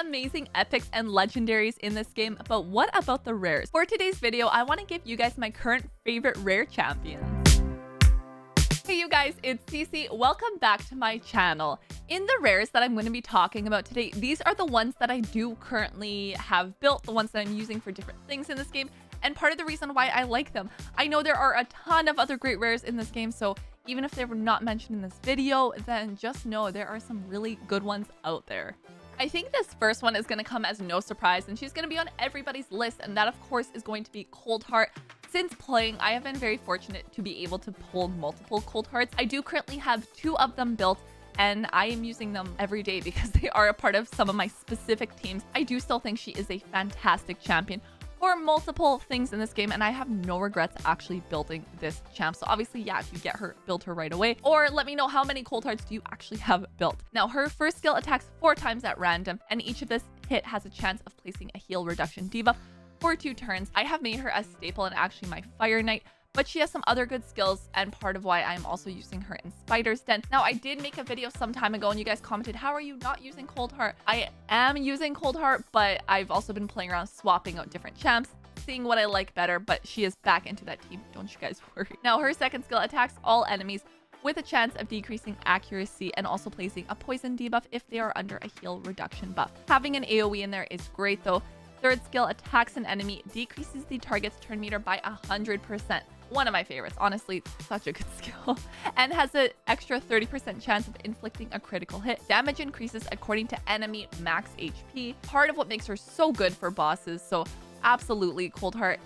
amazing epics and legendaries in this game, but what about the rares? For today's video, I want to give you guys my current favorite rare champions. Hey you guys, it's Cece. Welcome back to my channel. In the rares that I'm going to be talking about today, these are the ones that I do currently have built, the ones that I'm using for different things in this game, and part of the reason why I like them. I know there are a ton of other great rares in this game, so even if they were not mentioned in this video, then just know there are some really good ones out there. I think this first one is going to come as no surprise, and she's going to be on everybody's list, and that of course is going to be Cold Heart. Since playing, I have been very fortunate to be able to pull multiple Cold Hearts. I do currently have 2 of them built, and I am using them every day because they are a part of some of my specific teams. I do still think she is a fantastic champion for multiple things in this game, and I have no regrets actually building this champ. So obviously, yeah, if you get her, build her right away, or let me know how many Cold Hearts do you actually have built. Now, her first skill attacks 4 times at random, and each of this hit has a chance of placing a heal reduction debuff for 2 turns. I have made her a staple and actually my Fire Knight, but she has some other good skills, and part of why I'm also using her in Spider's Den. Now, I did make a video some time ago and you guys commented, how are you not using Cold Heart? I am using Cold Heart, but I've also been playing around swapping out different champs, seeing what I like better, but she is back into that team. Don't you guys worry. Now, her second skill attacks all enemies with a chance of decreasing accuracy and also placing a poison debuff if they are under a heal reduction buff. Having an AoE in there is great though. Third skill attacks an enemy, decreases the target's turn meter by 100%. One of my favorites, honestly, such a good skill. And has an extra 30% chance of inflicting a critical hit. Damage increases according to enemy max HP. Part of what makes her so good for bosses, so absolutely Cold Heart.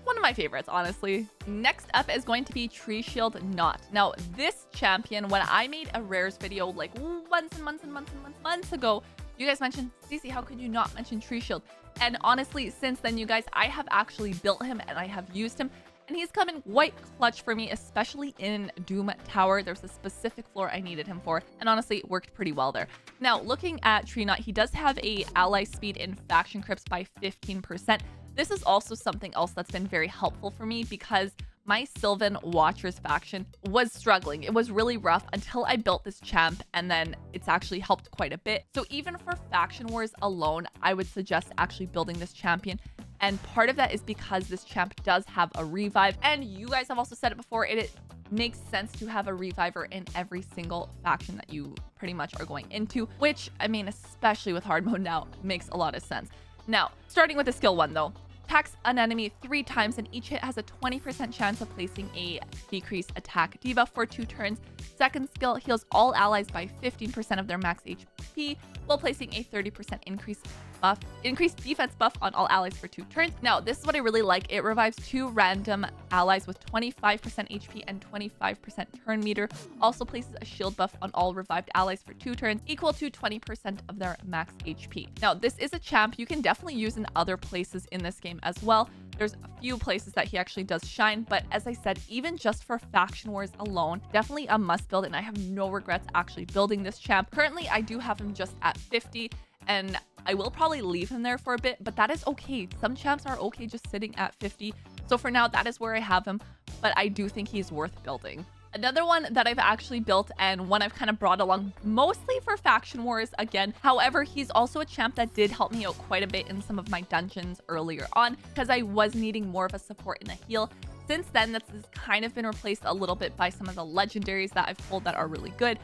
One of my favorites, honestly. Next up is going to be Tree Shield Knot. Now, this champion, when I made a rares video like months ago, you guys mentioned, Cece, how could you not mention Tree Shield? And honestly, since then, you guys, I have actually built him and I have used him. And he's come in quite clutch for me, especially in Doom Tower. There's a specific floor I needed him for, and honestly, it worked pretty well there. Now, looking at Tree Knot, he does have a ally speed in faction crypts by 15%. This is also something else that's been very helpful for me because my Sylvan Watchers faction was struggling. It was really rough until I built this champ, and then it's actually helped quite a bit. So even for faction wars alone, I would suggest actually building this champion. And part of that is because this champ does have a revive. And you guys have also said it before, it makes sense to have a reviver in every single faction that you pretty much are going into, which, I mean, especially with hard mode now, makes a lot of sense. Now, starting with the skill 1 though. Attacks an enemy 3 times, and each hit has a 20% chance of placing a decreased attack debuff for 2 turns. Second skill heals all allies by 15% of their max HP, while placing a 30% increased defense buff on all allies for 2 turns. Now, this is what I really like. It revives 2 random allies with 25% HP and 25% turn meter. Also places a shield buff on all revived allies for 2 turns, equal to 20% of their max HP. Now, this is a champ you can definitely use in other places in this game as well. There's a few places that he actually does shine, but as I said, even just for faction wars alone, definitely a must build, and I have no regrets actually building this champ. Currently, I do have him just at 50, and I will probably leave him there for a bit, but that is okay. Some champs are okay just sitting at 50. So for now, that is where I have him, but I do think he's worth building. Another one that I've actually built, and one I've kind of brought along mostly for faction wars again. However, he's also a champ that did help me out quite a bit in some of my dungeons earlier on because I was needing more of a support in the heal. Since then, that's kind of been replaced a little bit by some of the legendaries that I've pulled that are really good,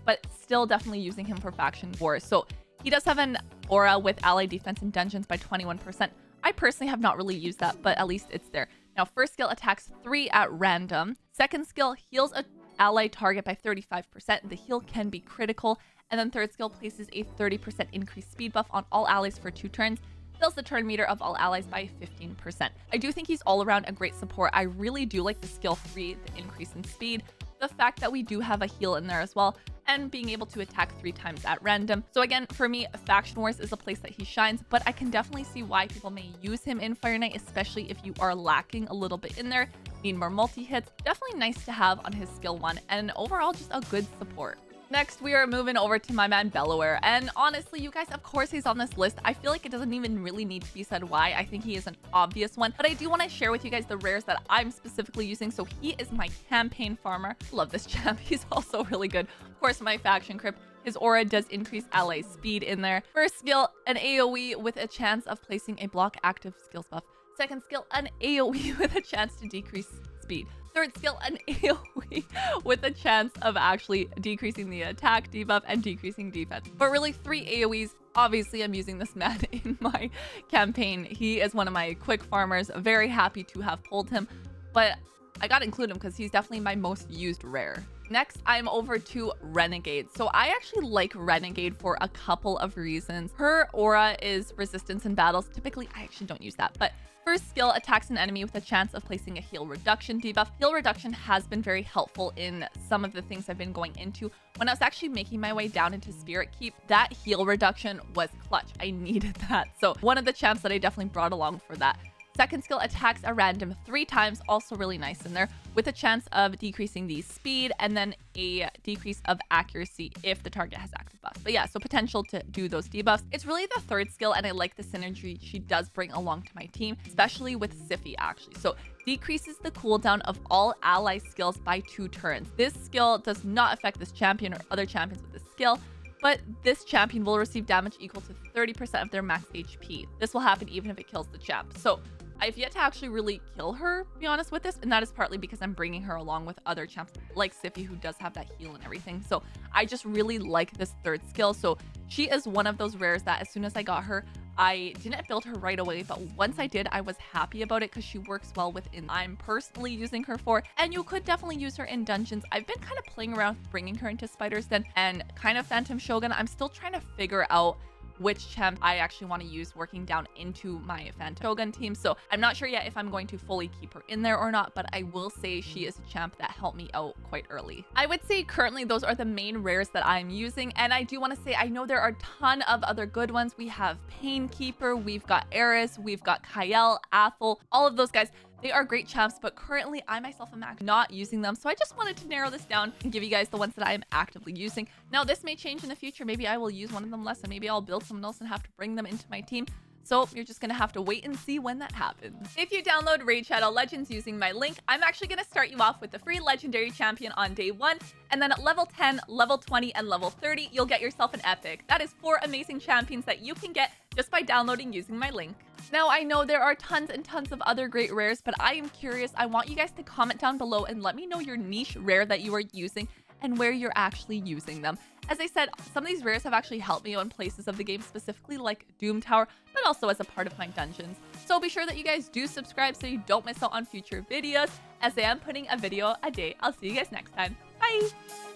but still definitely using him for faction wars. So he does have an aura with ally defense in dungeons by 21%. I personally have not really used that, but at least it's there. Now, first skill attacks 3 at random. Second skill heals an ally target by 35%. The heal can be critical. And then third skill places a 30% increased speed buff on all allies for 2 turns. Fills the turn meter of all allies by 15%. I do think he's all around a great support. I really do like the skill 3, the increase in speed. The fact that we do have a heal in there as well, and being able to attack 3 times at random. So again, for me, Faction Wars is a place that he shines, but I can definitely see why people may use him in Fire Knight, especially if you are lacking a little bit in there, need more multi-hits. Definitely nice to have on his skill 1, and overall just a good support. Next, we are moving over to my man Bellower, and honestly, you guys, of course he's on this list. I feel like it doesn't even really need to be said why. I think he is an obvious one, but I do want to share with you guys the rares that I'm specifically using. So he is my campaign farmer. Love this champ. He's also really good. Of course, my faction crypt His aura does increase ally speed in there. First skill, an AoE with a chance of placing a block active skills buff. Second skill, an AoE with a chance to decrease speed. Third skill, an AoE with a chance of actually decreasing the attack debuff and decreasing defense. But really 3 AoEs. Obviously, I'm using this man in my campaign. He is one of my quick farmers. Very happy to have pulled him, but I gotta include him because he's definitely my most used rare. Next, I'm over to Renegade. So I actually like Renegade for a couple of reasons. Her aura is resistance in battles. Typically, I actually don't use that, but first skill attacks an enemy with a chance of placing a heal reduction debuff. Heal reduction has been very helpful in some of the things I've been going into. When I was actually making my way down into Spirit Keep, that heal reduction was clutch. I needed that. So one of the champs that I definitely brought along for that. Second skill attacks a random 3 times, also really nice in there, with a chance of decreasing the speed and then a decrease of accuracy if the target has active buffs. But yeah, so potential to do those debuffs. It's really the third skill, and I like the synergy she does bring along to my team, especially with Cece actually. So decreases the cooldown of all ally skills by 2 turns. This skill does not affect this champion or other champions with this skill, but this champion will receive damage equal to 30% of their max HP. This will happen even if it kills the champ. So I've yet to actually really kill her, to be honest with this, and that is partly because I'm bringing her along with other champs like Cece, who does have that heal and everything. So I just really like this third skill. So she is one of those rares that as soon as I got her, I didn't build her right away, but once I did, I was happy about it because she works well within I'm personally using her for, and you could definitely use her in dungeons. I've been kind of playing around bringing her into Spider's Den and kind of Phantom Shogun. I'm still trying to figure out which champ I actually want to use working down into my Phantom Shogun team. So I'm not sure yet if I'm going to fully keep her in there or not, but I will say she is a champ that helped me out quite early. I would say currently those are the main rares that I'm using. And I do want to say, I know there are a ton of other good ones. We have Painkeeper, we've got Eris, we've got Kyle, Athel, all of those guys. They are great champs, but currently I myself am not using them. So I just wanted to narrow this down and give you guys the ones that I am actively using. Now this may change in the future. Maybe I will use one of them less, and maybe I'll build someone else and have to bring them into my team. So you're just gonna have to wait and see when that happens. If you download Raid Shadow Legends using my link, I'm actually gonna start you off with the free legendary champion on day 1, and then at level 10, level 20, and level 30, you'll get yourself an epic. That is 4 amazing champions that you can get just by downloading using my link. Now, I know there are tons and tons of other great rares, but I am curious. I want you guys to comment down below and let me know your niche rare that you are using and where you're actually using them. As I said, some of these rares have actually helped me out in places of the game, specifically like Doom Tower, but also as a part of my dungeons. So be sure that you guys do subscribe so you don't miss out on future videos, as I am putting a video a day. I'll see you guys next time. Bye!